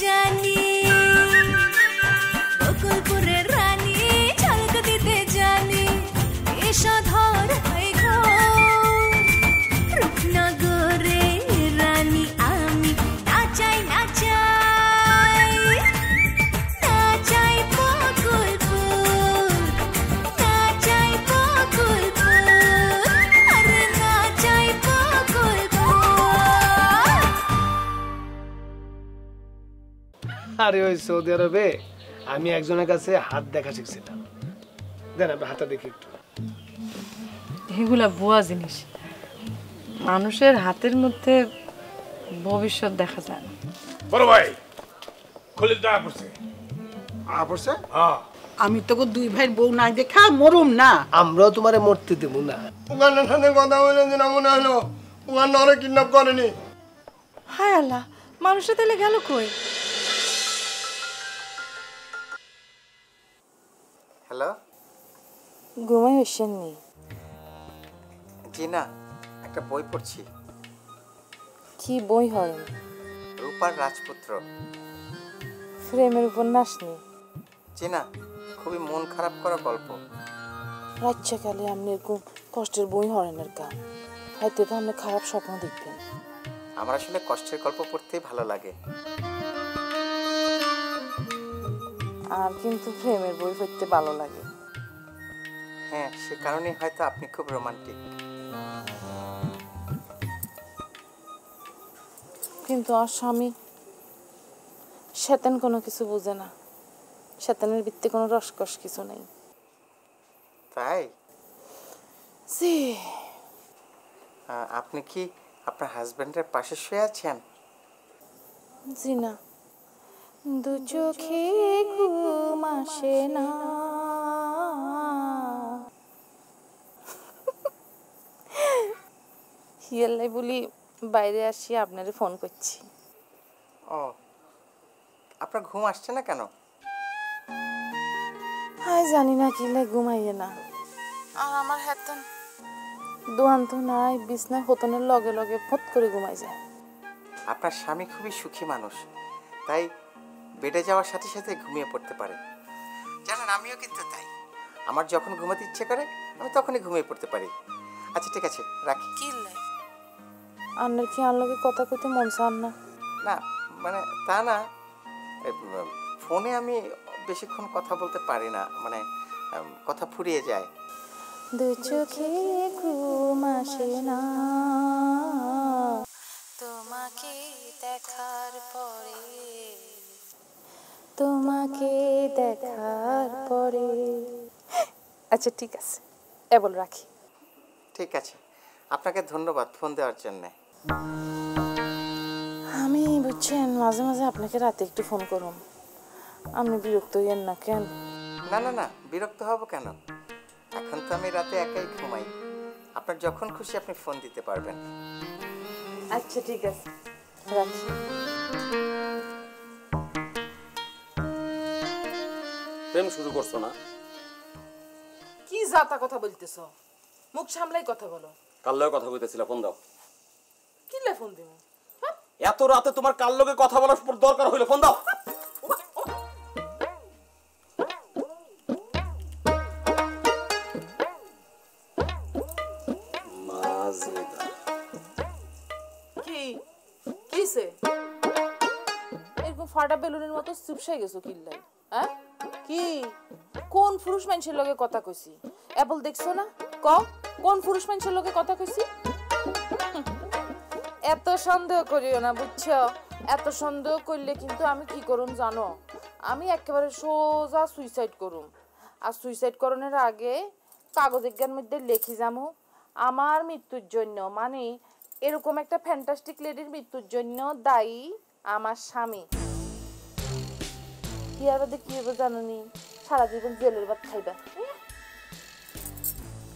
জানি বকুলপুরের রানী ঝলক দিতে জানি এসো ধর হয়ে রূপনগরে রানী আমি নাচাই নাচাই নাচাই বকুলপুর নাচাই বকুলপুর আরে নাচাই বকুলপুর। আরে ওই সৌদি আরবে আমি একজনের কাছে হাত দেখা শিখছিলাম। দেন আমি হাতটা দেখি একটু। এগুলা বুয়া জিনিস, মানুষের হাতের মধ্যে ভবিষ্যৎ দেখা যায় না। বড় ভাই খলিল টাকা পড়ছে। পড়ছে? হ্যাঁ আমি তোকে দুই ভাইয়ের বউ নাই দেখা মরুম না। আমরাও তোমারে মরতে দেব না। উগান্ডার সাথে কথা বলে যে না মনে হলো উগান্ডা ওরা কিডন্যাপ করেনি। হায় আল্লাহ, মানুষটা তাহলে গেল কই? হ্যালো, ঘুমাই আসেননি? জি না, একটা বই পড়ছি। কি বই হয়? রূপার রাজপুত্র। প্রেমের উপন্যাস নি? জি না, খুবই মন খারাপ করা গল্প। রাজ্যকালে আপনি এরকম কষ্টের বই হরেনের গা, হয়তো তো আপনি খারাপ স্বপ্ন দেখবেন। আমার আসলে কষ্টের গল্প পড়তেই ভালো লাগে। আর কিন্তু প্রেমের বই পড়তে ভালো লাগে। হ্যাঁ, সে কারণেই হয়তো আপনি খুব রোমান্টিক। কিন্তু আর স্বামী শয়তান কোনো কিছু বোঝে না, শয়তানের ভিত্তি কোনো রসকস কিছু নেই। তাই? জি। আপনি কি আপনার হাজবেন্ডের পাশে শুয়ে আছেন? জি না, দু চোখে ঘুম আসে না। হিয়ালাই বলি বাইরে আসি আপনারে ফোন করছি। ও, আপনার ঘুম আসছে না কেন? হাই জানি না কিলে ঘুমাইয়ে না। আর আমার হেতন দোয়ান তো নাই, বিছনায় হতনের লগে লগে ফট করে ঘুমাই যায়। আপনার স্বামী খুবই সুখী মানুষ, তাই বেডে যাওয়ার সাথে সাথে ঘুমিয়ে পড়তে পারে। জানেন, আমিও কিন্তু তাই। আমার যখন ঘুমাতে ইচ্ছে করে আমি তখনই ঘুমিয়ে পড়তে পারি। আচ্ছা ঠিক আছে, রাখি। কিলে আন্নার কি আনলগে কথা কইতে মন চান না? না মানে তা না, ফোনে আমি বেশিক্ষণ কথা বলতে পারি না, মানে কথা ফুরিয়ে যায়। দু চোখে ঘুম আসে না তোমাকে দেখার পরে, তোমাকে দেখার পরে। আচ্ছা ঠিক আছে, এবল রাখি। ঠিক আছে, আপনাকে ধন্যবাদ ফোন দেওয়ার জন্য। আমি বুঝছেন মাঝে মাঝে আপনাকে রাতে একটু ফোন করুন, আপনি বিরক্ত হইয়েন না কেন? না না না, বিরক্ত হব কেন? এখন তো আমি রাতে একাই ঘুমাই। আপনার যখন খুশি আপনি ফোন দিতে পারবেন। আচ্ছা ঠিক আছে, রাখি। প্রেম শুরু করছো না? কি জাতা কথা বলতেছো? মুখ সামলাই কথা বলো। কার লগে কথা কইতেছিলা? ফোন দাও। কি লে ফোন দিমু? এত রাতে তোমার কার লগে কথা বলার দরকার হইলো? ফোন দাও। কি কিছে এরকম ফাটা বেলুনের মতো চুপসে গেছো কিল্লাই? হ্যাঁ, কি কোন পুরুষ মানুষের লগে কথা কইছি? এবল দেখছো না? কোন পুরুষ মানুষের লগে কথা কইছি? এত সন্দেহ করিও না, বুঝছো? এত সন্দেহ করলে কিন্তু আমি কি করুম জানো? আমি একেবারে সোজা সুইসাইড করুম। আর সুইসাইড করণের আগে কাগজের মধ্যে লিখি যামু আমার মৃত্যুর জন্য, মানে এরকম একটা ফ্যান্টাস্টিক লেডির মৃত্যুর জন্য দায়ী আমার স্বামী। কি আর বাদে কি হবে জানোনি? সারা জীবন জেলের ভাত খাইবা।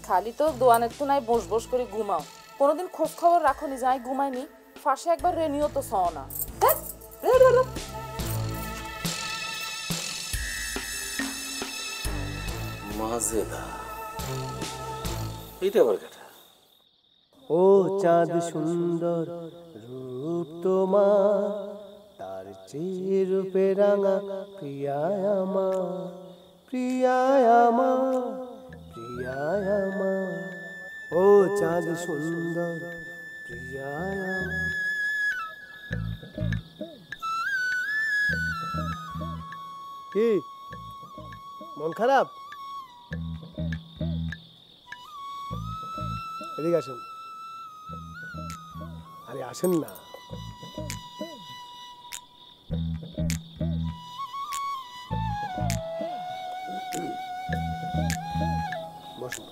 খালি তো দোয়ানের তো নাই বস বস করে ঘুমাও, কোনোদিন খোঁজ খবর রাখো নি যাই ঘুমাইনি? ফাঁসে একবার রেনিও তো সও না। মাজেদা, এইটা আবার কেটা? ও চাঁদ সুন্দর রূপ তোমার, তার চিরূপে রাঙা প্রিয়ায় আমার, প্রিয়ায় আমার, প্রিয়ায় আমার, ও চাঁদ সুন্দর প্রিয়ায় আমার। কি মন খারাপ? এদিকে আসেন। আরে আসেন না। বসুন।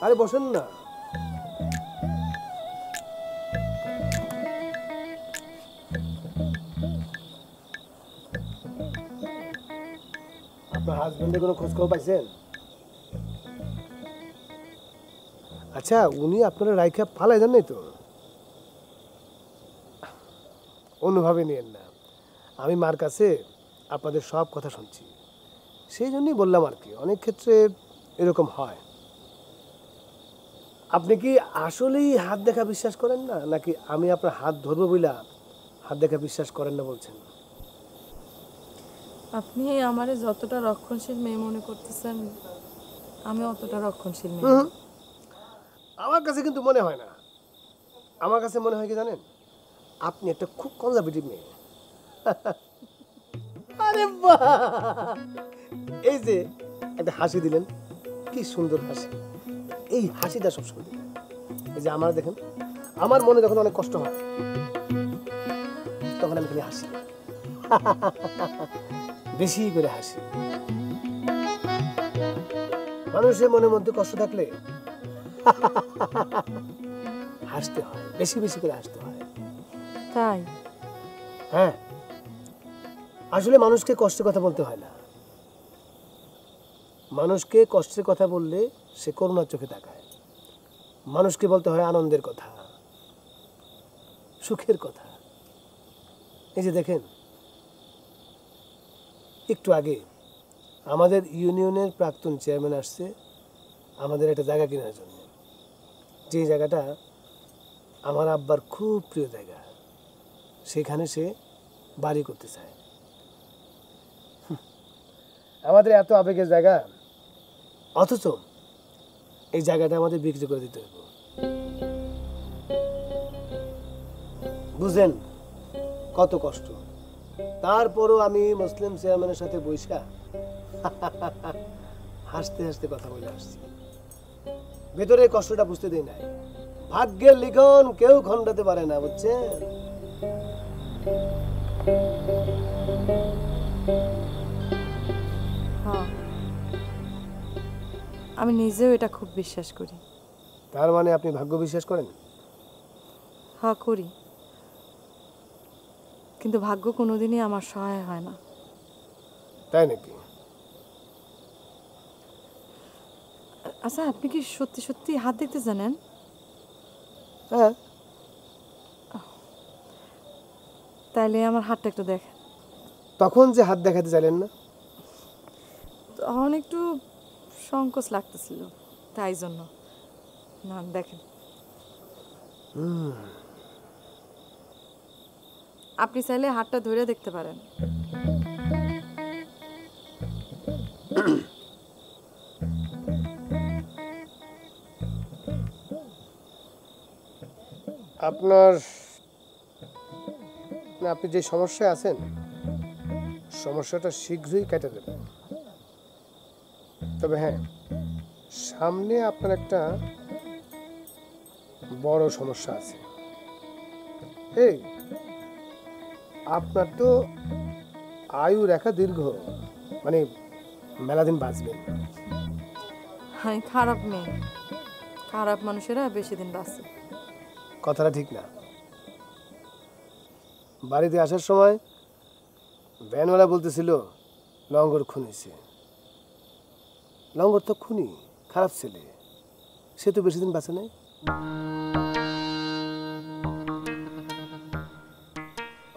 আরে বসেন না। আপনার হাজবেন্ডের কোনো খোঁজ খবর পাইছেন? আচ্ছা, উনি আপনারা রাইখা পালাই যান নাই তো? অন্যভাবে নিয়েন না, আমি মার কাছে আপনাদের সব কথা শুনছি, সেই জন্যই বললাম আর কি। অনেক ক্ষেত্রে এরকম হয়। আপনি কি আসলেই হাত দেখা বিশ্বাস করেন না, নাকি আমি আপনার হাত ধরবো বইলা হাত দেখা বিশ্বাস করেন না বলছেন? আপনি আমারে যতটা রক্ষণশীল মেয়ে মনে করতেছেন, আমি অতটা রক্ষণশীল মেয়ে না। আমার কাছে কিন্তু মনে হয় না। আমার কাছে মনে হয় কি জানেন, আপনি একটা খুব কনজারভেটিভ মেয়ে। আরে বাহ, এই যে একটা হাসি দিলেন, কি সুন্দর হাসি। এই হাসিটা সবসময় দিলেন। এই যে আমার দেখেন, আমার মনে যখন অনেক কষ্ট হয় তখন আমি খালি হাসি, বেশি করে হাসি। মানুষের মনের মধ্যে কষ্ট থাকলে হাসতে হয়, বেশি বেশি করে হাসতে হয়। তাই? হ্যাঁ, আসলে মানুষকে কষ্টের কথা বলতে হয় না। মানুষকে কষ্টের কথা বললে সে করুণার চোখে তাকায়। মানুষকে বলতে হয় আনন্দের কথা, সুখের কথা। এই যে দেখেন, একটু আগে আমাদের ইউনিয়নের প্রাক্তন চেয়ারম্যান আসছে আমাদের একটা জায়গা কেনার জন্য। যে জায়গাটা আমার আব্বার খুব প্রিয় জায়গা, সেখানে সে বাড়ি করতে চায়। আমাদের এত আবেগের জায়গা, অথচ এই জায়গাটা আমাদের বিক্রি করে দিতে হবে। বুঝলেন কত কষ্ট। তারপরও আমি মুসলিম চেয়ারম্যানের সাথে বৈশা হাসতে হাসতে কথা বলে আসছি। ভেতরে কষ্টটা বুঝতে দেই নাই। ভাগ্যের লিখন কেউ খণ্ডাতে পারে না, বুঝছেন? হ্যাঁ, আমি নিজেও এটা খুব বিশ্বাস করি। তার মানে আপনি ভাগ্য বিশ্বাস করেন? হ্যাঁ, করি। কিন্তু ভাগ্য কোনোদিনই আমার সহায় হয় না। তাই নাকি? আচ্ছা, আপনি কি সত্যি সত্যি হাত দেখতে জানেন? হ্যাঁ। তাইলে আমার হাতটা একটু দেখেন। তখন যে হাত দেখাতে চাইলেন না? তখন একটু সংকোচ লাগতেছিল, তাই জন্য। না, দেখেন। আপনি চাইলে হাতটা ধরে দেখতে পারেন। আপনি যে সমস্যায় আছেন, সমস্যাটা শীঘ্রই কেটে দেবেন। তবে হ্যাঁ, সামনে আপনার একটা বড় সমস্যা আছে। এই আপনার তো আয়ু রেখা দীর্ঘ, মানে মেলা দিন বাঁচবেন। আমি খারাপ মেয়ে, খারাপ মানুষেরা বেশি দিন বাঁচে। কথাটা ঠিক না। বাড়িতে আসার সময় ভ্যানওয়ালা বলতেছিল লঙ্গর খুনিছে। লঙ্গর তো খুনি, খারাপ ছেলে, সে তো বেশি দিন বাঁচে নাই।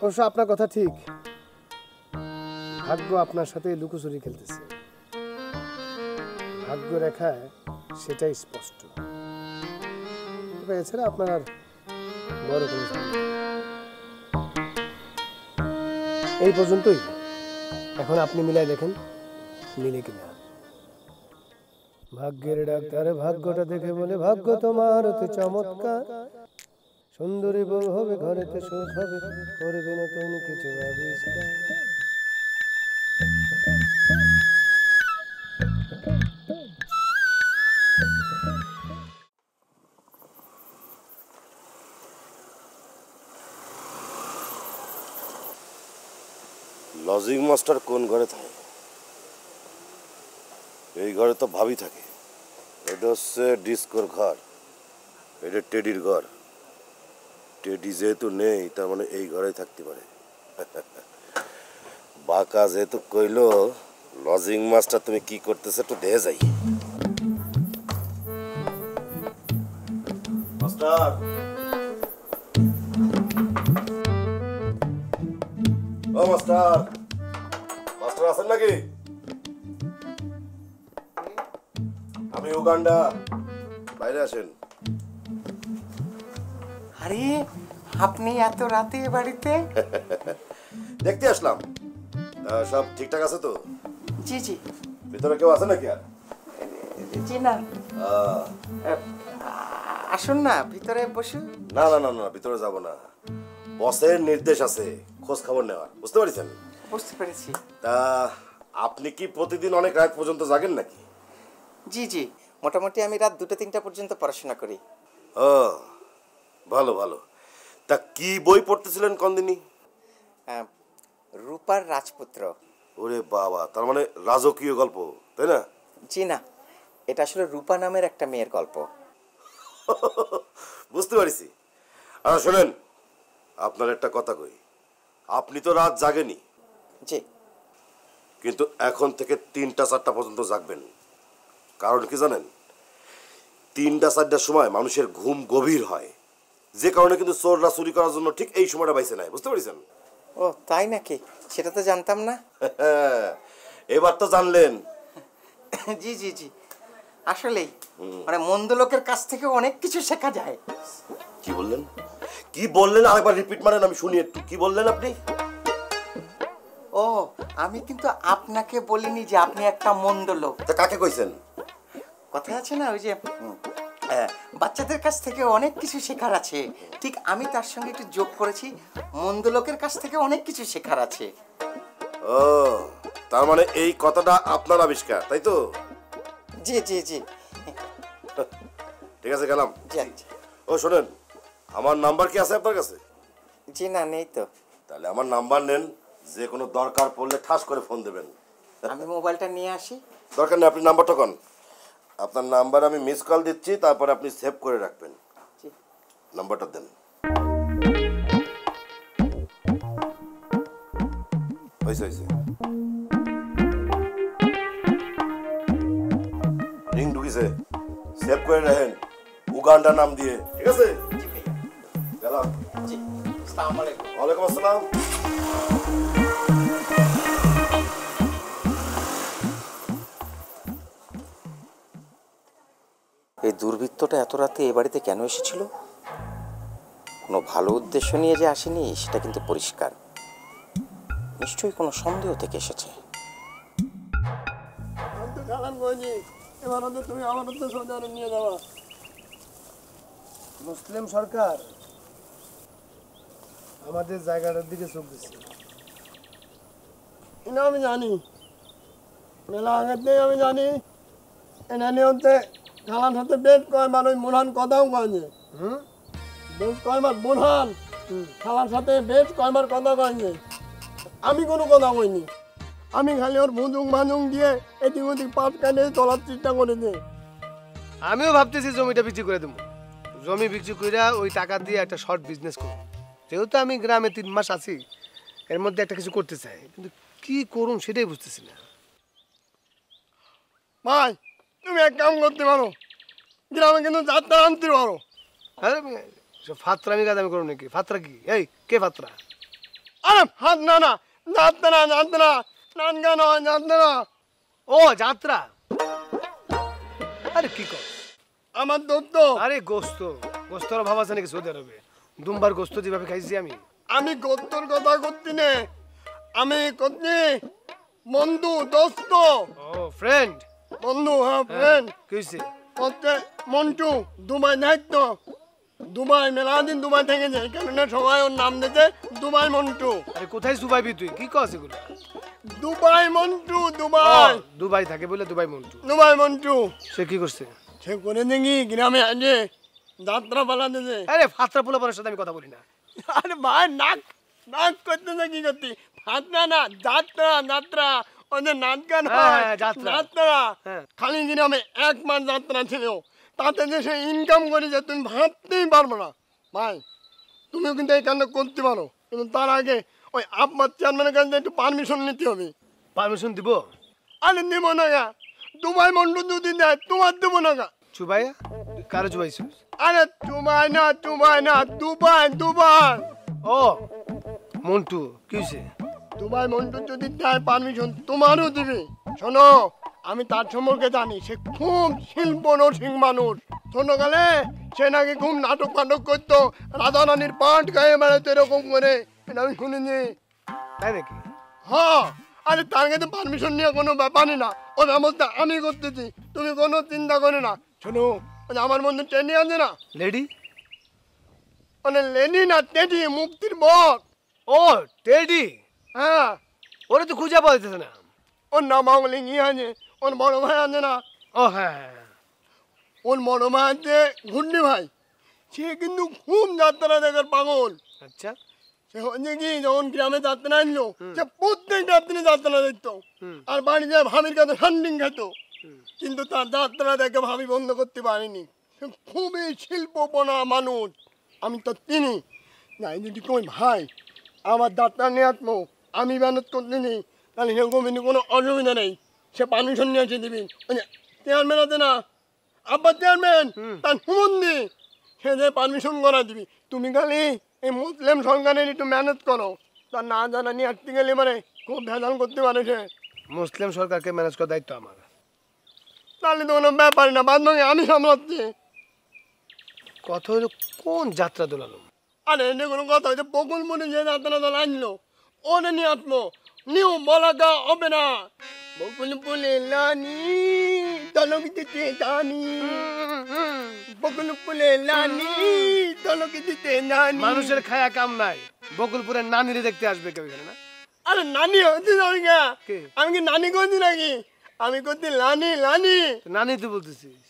অবশ্য আপনার কথা ঠিক, ভাগ্য আপনার সাথে লুকোচুরি খেলতেছে। ভাগ্য রেখায় সেটাই স্পষ্ট। তবে এছাড়া আপনার আর বড় কোনো ঝামেলা নেই। এই পর্যন্তই। এখন আপনি মিলাই দেখেন মিলে কিনা। ভাগ্যের ডাক্তার ভাগ্যটা দেখে বলে, ভাগ্য তোমার অতি চমৎকার, সুন্দরী বউ হবে ঘরেতে সুখ হবে, করবে নতুন কিছু আবিষ্কার। লজিং মাস্টার কোন ঘরে থাকে? এই ঘরে তো ভাবি থাকে। এটা হচ্ছে ডিস্কোর ঘর, এটা টেডির ঘর। টেডি যেহেতু নেই তার মানে এই ঘরেই থাকতে পারে। বাঁকা যেহেতু কইলো, লজিং মাস্টার তুমি কি করতেছে একটু দেখে যাই। মাস্টার, ও মাস্টার, মাস্টার আছেন নাকি? আমি উগান্ডা, বাইরে আসেন। আরে আপনি এত রাতে এ বাড়িতে? দেখতে আসলাম। সব ঠিকঠাক আছে তো? জি জি। ভিতরে কেউ আছে নাকি? আর জি না। আসুন না, ভিতরে বসুন। না না না না, ভিতরে যাব না। বসের নির্দেশ আছে খোঁজ খবর নেওয়ার, বুঝতে পারছেন? বুঝতে পেরেছি। তা আপনি কি প্রতিদিন অনেক রাত পর্যন্ত জাগেন নাকি? জি জি, মোটামুটি আমি রাত 2-3টা পর্যন্ত পড়াশোনা করি। ও ভালো ভালো। তা কি বই পড়তেছিলেন কোনদিনই? রূপার রাজপুত্র। ওরে বাবা, তার মানে রাজকীয় গল্প, তাই না? জি না, এটা আসলে রূপা নামের একটা মেয়ের গল্প। বুঝতে পারছি। আর শোনেন, আপনার একটা কথা কই, আপনি তো রাত জাগেনি। জি। কিন্তু এখন থেকে 3টা-4টা পর্যন্ত জাগবেন। কারণ কি জানেন? 3টা-4টার সময় মানুষের ঘুম গভীর হয়, যে কারণে কিন্তু চোররা চুরি করার জন্য ঠিক এই সময়টা বাইছে নেয়, বুঝতে পারছেন? ও তাই নাকি? সেটা তো জানতাম না। এবার তো জানলেন। জি জি জি, আসলেই মানে মন্দ লোকের কাছ থেকে অনেক কিছু শেখা যায়। কি বললেন? কি বললেন? আরেকবার রিপিট মারেন, আমি শুনি একটু। কি বললেন আপনি? ও, আমি কিন্তু আপনাকে বলিনি যে আপনি একটা মন্দ লোক। তা কাকে কইছেন? কথা আছে না, ওই যে বাচ্চাদের কাছ থেকে অনেক কিছু শেখার আছে, ঠিক আমি তার সঙ্গে একটু যোগ করেছি, মন্দ লোকের কাছ থেকে অনেক কিছু শেখার আছে। ও, তার মানে এই কথাটা আপনার আবিষ্কার, তাই তো? জি জি জি। ঠিক আছে, গেলাম। জি আচ্ছা। ও শোনেন, আমার নাম্বার কি আছে আপনার কাছে? জি না, নেই তো। তাহলে আমার নাম্বার নেন, যে কোনো দরকার পড়লে ঠাস করে ফোন দেবেন। আমি মোবাইলটা নিয়ে আসি। দরকার নেই, আপনি নাম্বারটা কোন। আপনার নাম্বার আমি মিস কল দিচ্ছি, তারপরে আপনি সেভ করে রাখবেন। জি। নাম্বারটা দেন। হয়েছে হয়েছে, রিং ঢুকিছে, সেভ করে রাখেন উগান্ডা নাম দিয়ে, ঠিক আছে? জি ভাইয়া। গেলাম। জি, আসসালামু আলাইকুম। ওয়ালাইকুম আসসালাম। এই দুর্বৃত্তটা এত রাতে এ বাড়িতে কেন এসেছিল? কোনো ভালো উদ্দেশ্য নিয়ে যে আসেনি সেটা কিন্তু পরিষ্কার। নিশ্চয়ই কোনো সন্দেহ থেকে এসেছে। এবার তুমি আমার সৌদি আরব নিয়ে যাওয়া। মুসলিম সরকার আমাদের জায়গাটার দিকে চোখ দিচ্ছে। এটা আমি জানি, মেলা আগের থেকে আমি জানি। এটা নিয়ে হচ্ছে খালার সাথে বেশ কয়বার ওই বুনহান কথাও কয়নি। বেশ কয়বার বুনহান খালার সাথে বেশ কয়বার কথা কয়নি। আমি কোনো কথা কইনি, আমি খালি ওর ভুজুং ভাজুং দিয়ে এদিক ওদিক পাট কাটে চলার চেষ্টা করেছি। আমিও ভাবতেছি জমিটা বিক্রি করে দেবো। জমি বিক্রি করে ওই টাকা দিয়ে একটা শর্ট বিজনেস করবো। যেহেতু আমি গ্রামে 3 মাস আছি, এর মধ্যে একটা কিছু করতে চাই, কিন্তু কি করুন সেটাই বুঝতেছি না। ভাই, তুমি এক কাম করতে পারো, গ্রামে কিন্তু যাত্রা আনতে পারো। আরে ফাত্রা আমি কাজ আমি করবো নাকি? ফাত্রা কি? এই কে ফাত্রা? আরে হাত না না, যাত্রা যাত্রা, নান গান হয় যাত্রা। ও যাত্রা, আরে কি কর? আমার দোস্ত। আরে গোস্ত, গোস্তর ভাব আছে নাকি সৌদি আরবে? দুমবার গোস্ত যেভাবে খাইছি আমি। আমি গোস্তর কথা করছি নে, আমি করছি বন্ধু দোস্ত ও ফ্রেন্ড বন্ধু হ্যাঁ ফ্রেন্ড কইছে হচ্ছে মন্টু দুবাই দায়িত্ব দুবাই মেলা দিন দুবাই থেকেছে এই কারণে সবাই ওর নাম দিতে দুবাই মন্টু আরে কোথায় সুবাইবি তুই কি কস এগুলো দুবাই মন্টু দুবাই দুবাই থাকে বলে দুবাই মন্টু দুবাই মন্টু সে কি করছে সে করে দেখি গ্রামে আজে যাত্রা পালা দিতে আরে ফাত্রা পোলা পরের সাথে আমি কথা বলি না আরে ভাই নাক নাক করতে কি করতি ফাতনা না যাত্রা যাত্রা ওদের নাচ গান হয় যাত্রা। যাত্রা হ্যাঁ। খালি গ্রামে 1 মাস যাত্রা ছিল তাতে যে সে ইনকাম করে যে তুমি ভাবতেই পারবে না ভাই তুমিও কিন্তু এই কাজটা করতে পারো কিন্তু তার আগে ওই আপনার চেয়ারম্যানের কাছে একটু পারমিশন নিতে হবে পারমিশন দিব আরে দিব না গা দুবাই মন্ডল যদি দেয় তোমার দেবো না গা চুবাইয়া কারো চুবাইছিস আরে দুবাই না দুবাই দুবাই ও মন্টু কি হইছে দুবাই মন্ডল যদি দেয় পারমিশন তোমারও দিবে শোনো আমি তার সম্পর্কে জানি সে খুব শিল্প নরসিং মানুষ ছোটকালে সে নাকি খুব নাটক ফাটক করতো রাধা রানীর পাঠ গায়ে বেড়াতো এরকম করে এটা আমি শুনিনি তাই নাকি হ্যাঁ আরে তার কাছে পারমিশন নিয়ে কোনো ব্যাপারই না ও ব্যবস্থা আমি করতেছি তুমি কোনো চিন্তা করে না শোনো ওই যে আমার বন্ধু ট্রেনে আছে না লেডি মানে লেনি না টেডি মুক্তির বর ও টেডি হ্যাঁ ওরে তো খুঁজে পাওয়া যাচ্ছে না ওর নাম বাংলি ইয়ে আছে ওর বড় ভাই আছে না ও হ্যাঁ হ্যাঁ ওর বড় ভাই আছে ঘুন্ডি ভাই সে কিন্তু খুব যাত্রা দেখার পাগল আচ্ছা সে হচ্ছে কি যখন গ্রামে যাত্রা আনলো সে প্রত্যেক রাত্রি যাত্রা দেখতো আর বাড়ি যায় ভাবির কাছে হান্ডিং খেত কিন্তু তার যাত্রা দেখে ভাবি বন্ধ করতে পারেনি সে খুবই শিল্পপনা মানুষ আমি তো চিনি না যদি কই ভাই আমার যাত্রা নিয়ে আসবো আমি মেহনত করতে নিই তাহলে সেরকম কিন্তু কোনো অসুবিধা নেই সে পারমিশন নিয়ে এসে দিবি চেয়ারম্যান আছে না আব্বা চেয়ারম্যান তার সুমন্দি সে যে পারমিশন করা দিবি তুমি খালি এই মুসলিম সরকারের একটু মেহনত করো তার না জানা নিয়ে আসতে গেলে মানে খুব ভেজাল করতে পারে সে মুসলিম সরকারকে ম্যানেজ করার দায়িত্ব আমার তাহলে তো কোনো ব্যাপার না বাদ বাকি আমি সামলাচ্ছি কথা হলো কোন যাত্রা দোলালো আরে এনে কোনো কথা হয়েছে বকুল মনে যে যাত্রা দল আনলো ওনে নিয়ে আসবো নিউ বলাগা হবে না বকুল বলে লানি দলক দিতে জানি বকুল বলে লানি দলক দিতে জানি মানুষের খায়া কাম নাই বকুলপুরের নানিরে দেখতে আসবে কেউ এখানে না আরে নানি হচ্ছে যাবি না কে? আমি কি নানি করছি নাকি আমি করছি লানি লানি তো নানি তো বলতেছিস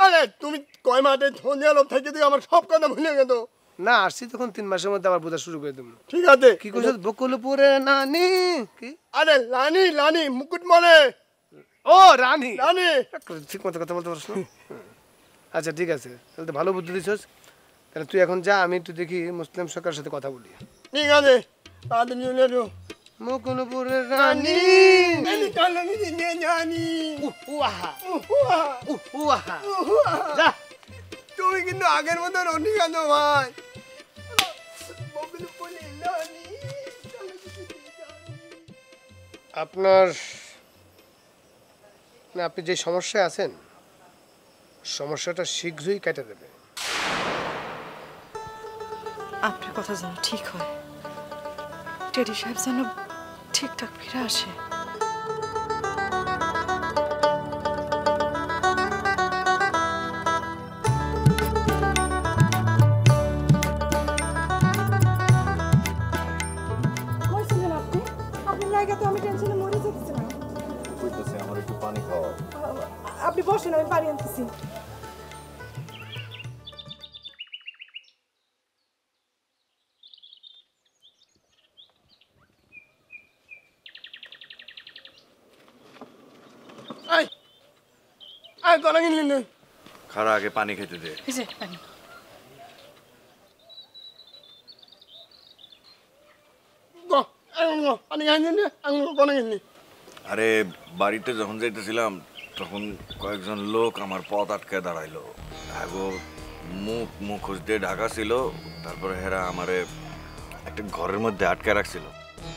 আরে তুমি কয় মাঠে ধনিয়া লোক থেকে তুই আমার সব কথা ভুলে গেত না আসছি তখন 3 মাসের মধ্যে আবার বোঝা শুরু করে দেবো ঠিক আছে কি করছিস বকুলপুরের নানি কি আরে লানি লানি মুকুট মনে ও রানী রানী ঠিক মতো কথা বলতে পারছ না আচ্ছা ঠিক আছে তাহলে তো ভালো বুদ্ধি দিছিস তাহলে তুই এখন যা আমি একটু দেখি মুসলিম সরকারের সাথে কথা বলি ঠিক আছে তাড়াতাড়ি চলে এসো মুকুলপুরের রানী আমি কালনি দিয়ে জানি উহা উহুয়া, উহা উহুয়া। যা তুমি কিন্তু আগের মতো রনি কাঁদো ভাই বকুল বলে লানি দলক দিতে জানি। আপনার না আপনি যে সমস্যায় আছেন সমস্যাটা শীঘ্রই কেটে দেবে আপনার কথা যেন ঠিক হয় টেডি সাহেব যেন ঠিকঠাক ফিরে আসে কইছিলেন আপনি আপনার জায়গা তো আমি টেনশনে মরে যেতেছিলাম কইতেছে আমার একটু পানি খাওয়া আপনি বসেন আমি পানি আনতেছি আয় আয় তোরা কিনলি না খারা আগে পানি খেতে দে এই যে পানি গো আঙুল গো পানি খাইনি না আঙুল কোনে কিনলি আরে বাড়িতে যখন যাইতেছিলাম তখন কয়েকজন লোক আমার পথ আটকে দাঁড়াইলো আগো মুখ মুখোশ দিয়ে ঢাকা ছিল তারপরে হেরা আমারে একটা ঘরের মধ্যে আটকে রাখছিল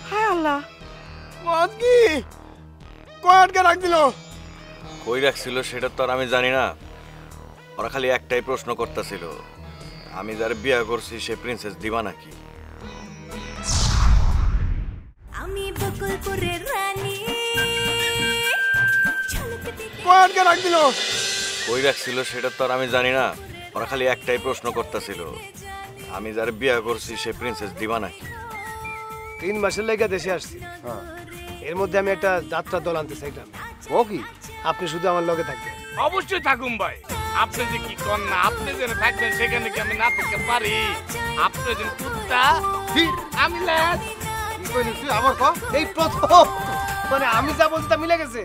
হায় আল্লাহ মদ কি কয় আটকে রাখছিল কই রাখছিল সেটা তো আর আমি জানি না ওরা খালি একটাই প্রশ্ন করতেছিল আমি যার বিয়ে করছি সে প্রিন্সেস দিবা নাকি আমি বকুলপুরের রানী কয়কে রাখ দিল কই রাখছিল সেটা তো আর আমি জানি না। ওরা খালি একটাই প্রশ্ন করতেছিল, আমি যার বিয়ে করছি সে প্রিন্সেস দিবা নাকি। 3 মাসের লেগে দেশে আসছি, এর মধ্যে আমি একটা যাত্রা দল আনতে চাইলাম। ও কি? আপনি শুধু আমার লগে থাকবেন। অবশ্যই থাকুন ভাই, আপনি যে কি করেন না, আপনি যেন থাকবেন সেখানে কি আমি না থাকতে পারি? আপনি যেন কুত্তা আমি ল্যাজ তুই আবার ক এই প্রথম, মানে আমি যা বলছি তা মিলে গেছে।